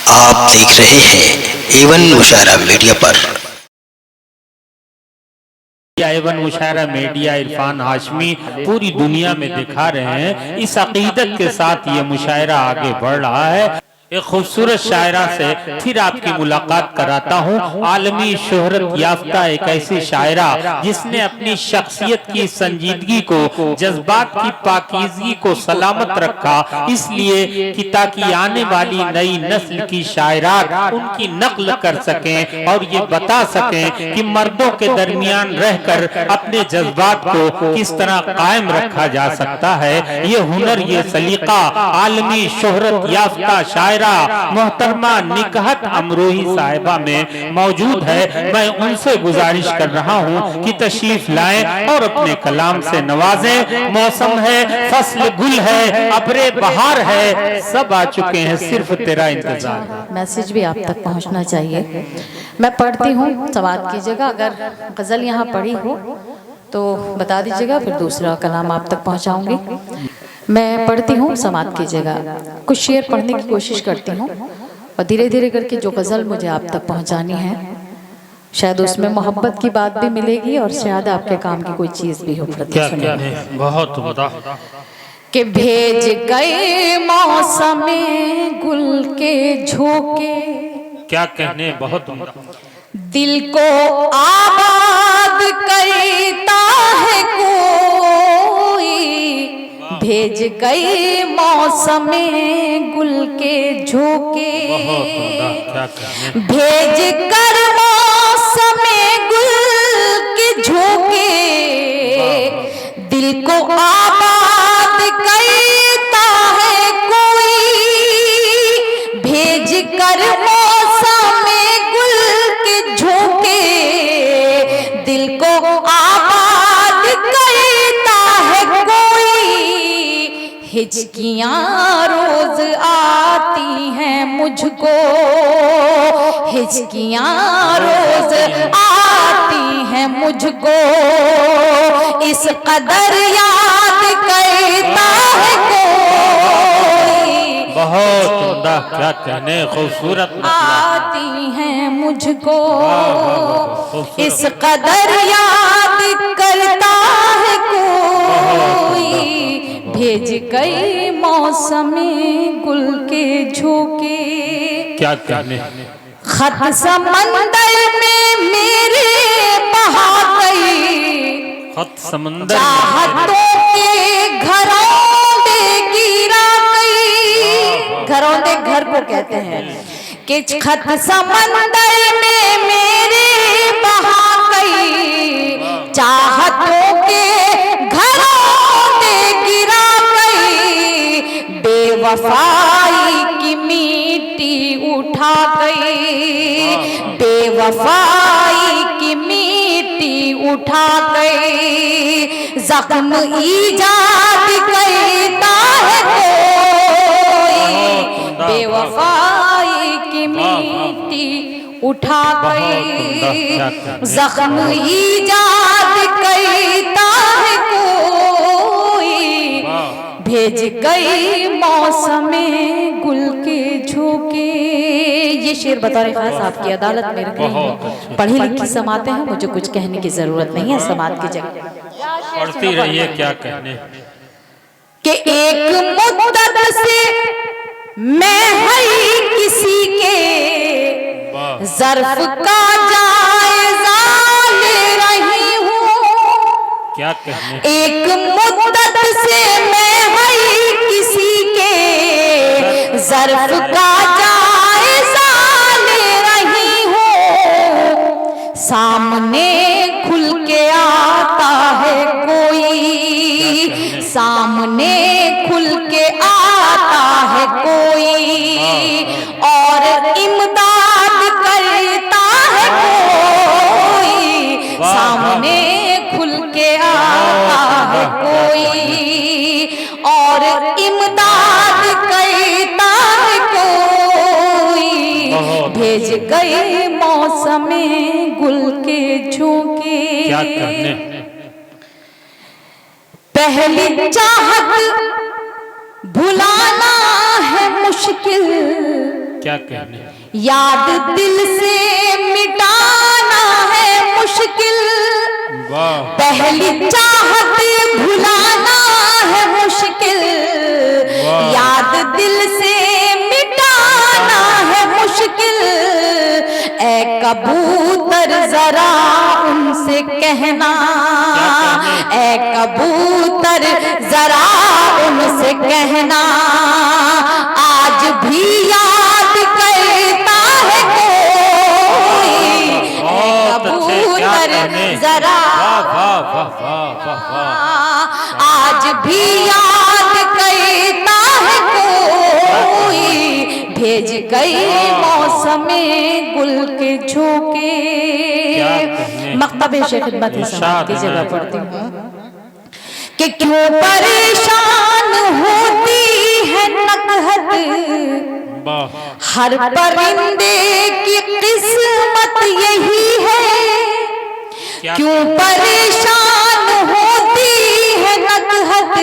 आप देख रहे हैं एवन मुशायरा मीडिया पर। एवन मुशायरा मीडिया इरफान हाशमी पूरी दुनिया में दिखा रहे हैं। इस अकीदत के साथ ये मुशायरा आगे बढ़ रहा है। एक खूबसूरत शायरा से फिर आपकी मुलाकात कराता हूँ। आलमी शोहरत याफ्ता एक ऐसी शायरा जिसने अपनी शख्सियत की संजीदगी को, जज्बात की पाकीज़गी को सलामत रखा, इसलिए कि ताकि आने वाली नई नस्ल की शायरात उनकी नकल कर सकें और ये बता सकें कि मर्दों के दरमियान रहकर अपने जज्बात को किस तरह कायम रखा जा सकता है। ये हुनर, ये सलीका आलमी शोहरत याफ्ता शायरा मोहतरमा निकहत अमरोही साहिबा में मौजूद है। मैं उनसे गुजारिश कर रहा हूँ कि तशरीफ लाएं और अपने कलाम से नवाजें। मौसम है, फसल गुल है, अबरे बहार है, सब आ चुके हैं, सिर्फ तेरा इंतजार। मैसेज भी आप तक पहुँचना चाहिए। मैं पढ़ती हूँ, समाअत कीजिएगा। अगर गज़ल यहाँ पढ़ी हो तो बता दीजिएगा, फिर दूसरा कलाम आप तक पहुँचाऊँगी। मैं पढ़ती हूँ, समाअत कीजिएगा। कुछ शेर पढ़ने की कोशिश करती हूँ और धीरे धीरे करके जो गज़ल मुझे आप तक पहुँचानी है, शायद उसमें मोहब्बत की बात भी मिलेगी और शायद आपके काम की कोई चीज़ भी हो। बहुत कि भेज गए मौसम गुल के झोंके, क्या कहने, बहुत दिल को आबाद करता है कोई। भेज गए मौसम गुल के झोंके, भेज कर मौसम गुल के झोंके, दिल को आबाद करता है कोई। भेज कर मौसम गुल के झोंके, दिल को आबाद करता है कोई। हिचकियाँ रोज आती हैं मुझको, हिचकियाँ रोज आती हैं मुझको, इस कदर याद करता है कोई। बहुत क्या कहने, खूबसूरत आती हैं मुझको, इस कदर याद करता है कोई। भेज गई मौसम गुल के झोंके, क्या कहने, खत समंदर में मेरे बहा गई, खत समंदर चाहतों के घरौंदे गिरा गई। घरौंदे घर को कहते हैं कि खत समंदर में मेरे बहा गई, चाहतों के घरौंदे गिरा गई। बेवफाई की मिट्टी उठा गई, बेवफाई की मिट्टी उठा गई। जख्म ईजाद करता है कोई, बेवफाई की मिट्टी उठा गई। जख्म ईजाद करता है कोई। भेज गई मौसम गुल के झोंके। ये शेर बतौर खास आपकी अदालत में रख रही हूँ। पढ़ी लिखी समाते हैं, मुझे कुछ कहने की जरूरत नहीं है। समात की जगह पढ़ती रहिए, क्या कहने, कि एक मुद्दत से मैं है किसी के ज़र्फ का जायजा ले रही हूँ। क्या कहने, एक मुद्दत से मैं है किसी के ज़र्फ का जायजा ले रही हूँ। सामने खुल के आता है कोई, सामने खुल के आता है कोई और इमदाद करता है कोई। सामने खुल के आता है कोई और इमदाद करता है कोई। भेज गए मौसम गुल के झोंके, क्या कहने, पहली चाहत भुलाना है मुश्किल, क्या कहने, याद दिल से मिटाना है मुश्किल, वाह, पहली चाहत भुलाना है मुश्किल, याद दिल से मिटाना है मुश्किल, ए कबूतर जरा उनसे कहना, ए कबूतर जरा उनसे कहना, आज भी याद करता है कोई, ए कबूतर जरा, आज भी याद करता है कोई, भेज गई मौसमे गुल के झोंके। मक्तबे शेख खिदमत की जगह पढ़ती हूँ कि क्यों परेशान होती है नकहत, हर परिंदे की किस्मत यही है, क्यों परेशान होती है नकहत,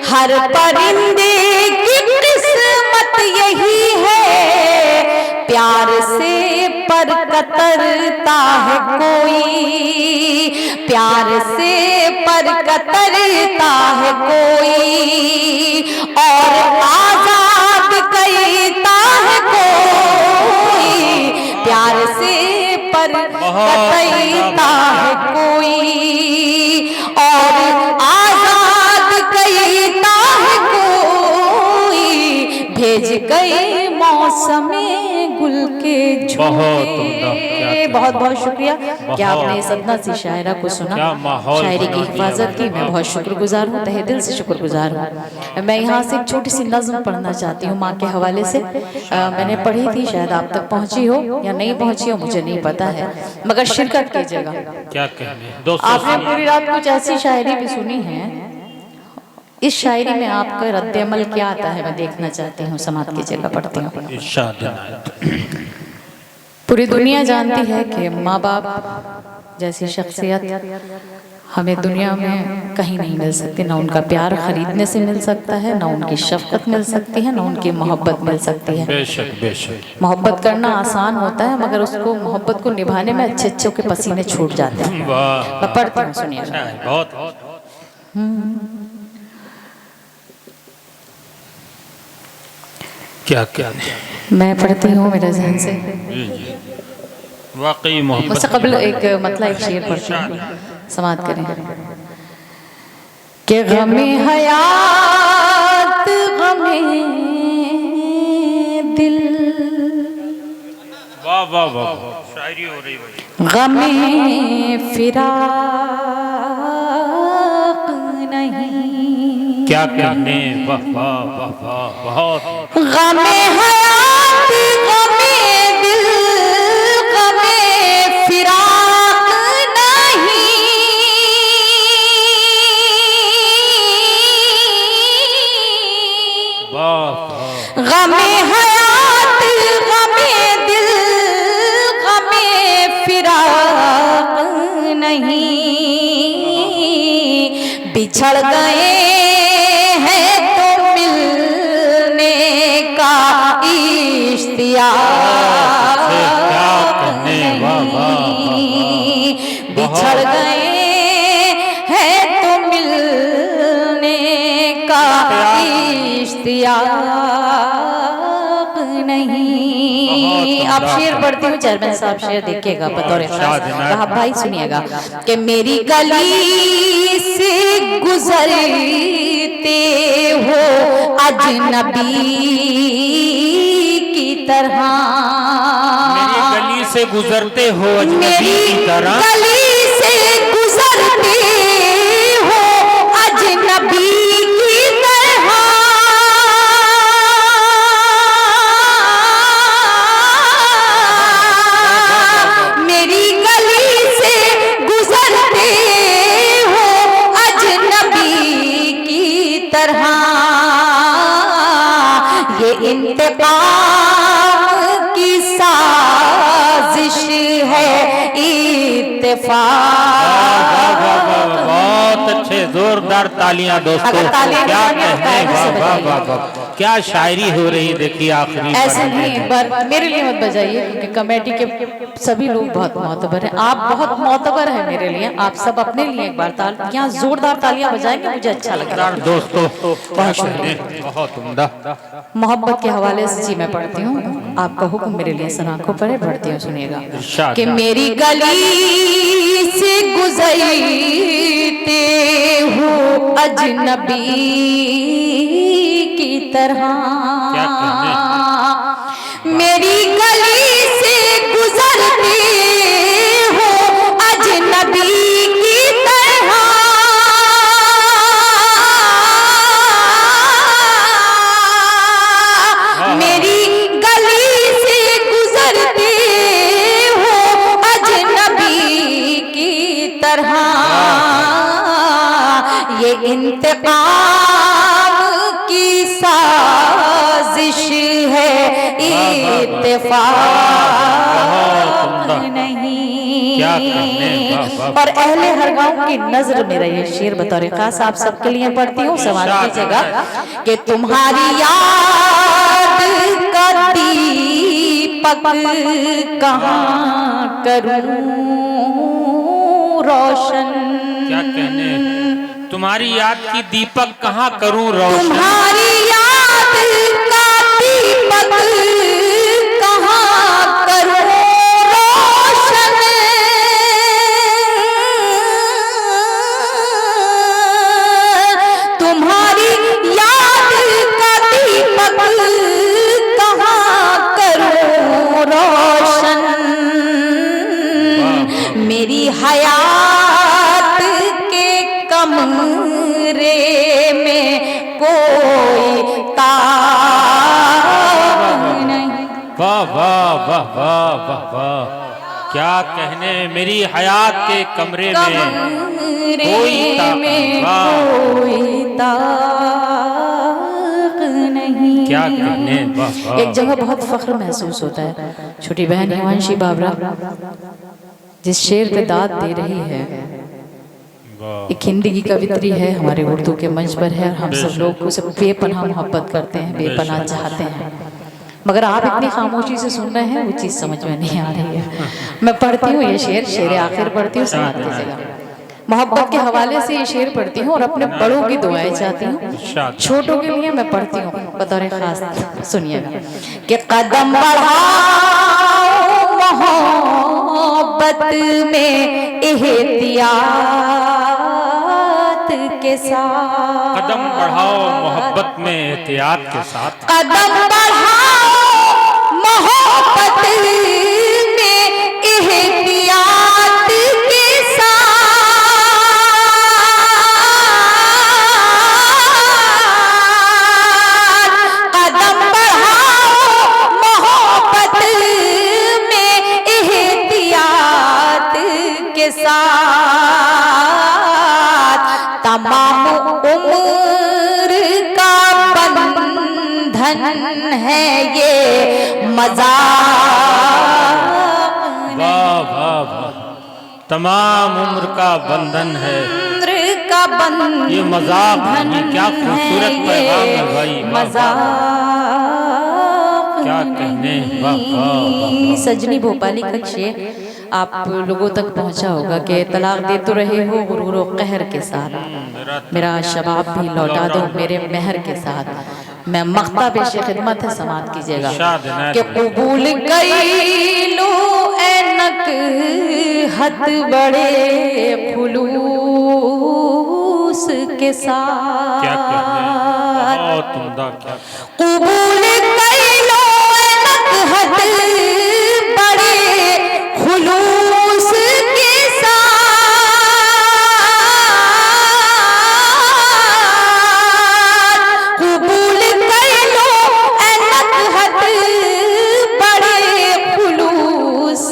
हर परिंदे की किस्मत यही है, प्यार से पर कतरता है कोई, प्यार से पर कतरता है कोई, और आजाद कहता है कोई, प्यार से पर कतरता है कोई, और आजाद कहता है कोई, भेज गए मौसमे गुल के झोंके। बहुत बहुत शुक्रिया कि आपने इस अदना सी शायरा को सुना, शायरी की हिफाजत की। मैं बहुत शुक्रगुजार हूँ, तहे दिल से शुक्रगुजार हूँ। मैं यहाँ से एक छोटी सी नज़्म पढ़ना चाहती हूँ माँ के हवाले से। मैंने पढ़ी थी, शायद आप तक पहुँची हो या नहीं पहुँची हो मुझे नहीं पता है, मगर शिरकत कीजिएगा। क्या कहने, आपने पूरी रात कुछ ऐसी शायरी भी सुनी है, इस शायरी में आपका रद्द-ए-अमल क्या आता है मैं देखना चाहती हूँ। समात की जगह पढ़ती हूँ। पूरी दुनिया जानती है कि माँ बाप जैसी शख्सियत हमें दुनिया में कहीं नहीं मिल सकती, ना उनका प्यार खरीदने से मिल सकता है, ना उनकी शफकत मिल सकती है, ना उनकी मोहब्बत मिल सकती है। बेशक बेशक मोहब्बत करना आसान होता है, मगर उसको मोहब्बत को निभाने में अच्छे अच्छे के पसीने छूट जाते हैं। मैं पढ़ती हूँ, सुनिएगा। बहुत क्या क्या मैं पढ़ती हूँ मेरे ज़हन से। वाकई मोहब्बत मुझसे कबल एक मतलब एक शेर पढ़ती हूँ, समात करें कि गमे हयात गमे दिल, वाह वाह वाह, शायरी हो रही भाई, गमे फिराक नहीं। क्या कहने, वाह वाह वाह वाह, बहुत गमे हयात गमे दिल, गमे फिराक नहीं, वाह गमे हयात गमे दिल, गमे फिराक नहीं, बिछड़ गए बिछड़ गए हैं तो मिलने का इश्तियाक नहीं। आप शेर पढ़ती हूँ, चेयरमैन साहब शेर देखिएगा बतौर कहा भाई सुनिएगा कि मेरी गली से गुजरते हो अजनबी की तरह, मेरी गली से गुजरते हो अजनबी की तरह, गली से गुजरते हो अजनबी की तरह, मेरी गली से गुजरते हो अजनबी की तरह, ये इंतकाम की साजिश है इत्तेफाक। बहुत अच्छे जोरदार तालियां दोस्तों, क्या कहने, वाह वाह वाह। क्या शायरी हो रही, देखिए आखिरी ऐसे नहीं, एक बार मेरे लिए मत बजाइए क्योंकि कमेटी के सभी लोग बहुत मोतबर हैं, आप बहुत मोतबर हैं मेरे लिए, आप सब अपने लिए एक बार यहाँ जोरदार तालियां बजाएंगे, मुझे अच्छा लगेगा। दोस्तों बहुत शुक्रिया। बहुत उम्दा। मोहब्बत के हवाले से जी मैं पढ़ती हूँ, आपका हुक्म मेरे लिए सनाखों पर है, पढ़ती हूँ सुनिएगा। कि मेरी गली से गुजरते हो अजनबी की तरह, मेरी गली से गुजरते हो अजनबी की तरह, मेरी गली से गुजरते हो अजनबी की तरह, ये इंतकाम की साजिश है, इत्तेफाक नहीं। और अहले हर गांव की नजर मेरा ये शेर बतौर खास आप सबके लिए पढ़ती हूँ, सवाल कीजिएगा कि तुम्हारी याद का दीपक कहाँ करूं रोशन, क्या कहने, तुम्हारी याद की दीपक कहाँ करूं रोशन, तुम्हारी याद का दीपक कहाँ करूं रोशन, तुम्हारी याद का दीपक कहाँ करूं रोशन, मेरी हयात के कमरे में कोई ताक नहीं। वाह वाह वाह वाह वाह वाह, क्या कहने, मेरी हयात के कमरे में कोई ताक नहीं। क्या कहने, एक जगह बहुत फख्र महसूस होता है, छोटी बहन हिमांशी बाबरा जिस शेर पे दाद दे रही है, एक हिंदी की कवित्री है, हमारे उर्दू के मंच पर है, और हम सब लोग उसे बेपनाह मोहब्बत करते हैं, बेपनाह चाहते हैं, मगर आप इतनी खामोशी से सुन रहे हैं, वो चीज़ समझ में नहीं आ रही है। मैं पढ़ती हूँ ये शेर, शेर आखिर पढ़ती हूँ, समाप्त कीजिएगा। मोहब्बत के हवाले से ये शेर पढ़ती हूँ और अपने बड़ों की दुआएं चाहती हूँ, छोटों के लिए मैं पढ़ती हूँ बतौर खास। सुनिएगा कि कदम बढ़ाओ मोहब्बत में एहतियात के साथ, कदम बढ़ाओ मोहब्बत में एहतियात के साथ, कदम बढ़ाओ मोहब्बत में एहतियात के साथ, कदम बढ़ाओ मोहब्बत में एहतियात के साथ, तमाम उम्र का बंधन है ये मज़ाक वाह वाह वाह, तमाम उम्र का बंधन है, उम्र का बंधन ये मजाक नहीं, क्या खूबसूरत पैगाम है भाई, मज़ाक क्या कहने, वाह वाह वाह। सजनी भोपाली का शेर आप लोगों तक पहुंचा होगा कि तलाक दे तो रहे हो गुरूर व कहर के साथ, मेरा शबाब भी लौटा दो मेरे मेहर के साथ, मैं मख्ता पेश खिदमत है, समाप्त कीजिएगा कि कबूल कई लो ऐनक हद बड़े खुलूस के साथ, क्या कहने, बहुत उम्दा, क्या कबूल कई लो ऐनक हद बड़े खुलूस के साथ, कबूल कर लो ऐनक हद बड़े खुलूस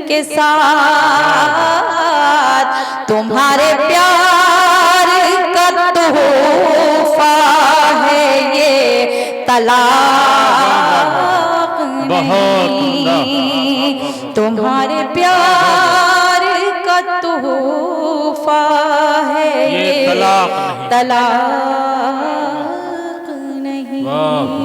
के साथ, तुम्हारे प्यार का तोहफा है ये तलाक नहीं, तुम्हारे प्यार का तोहफा है ये तलाक नहीं। वाह।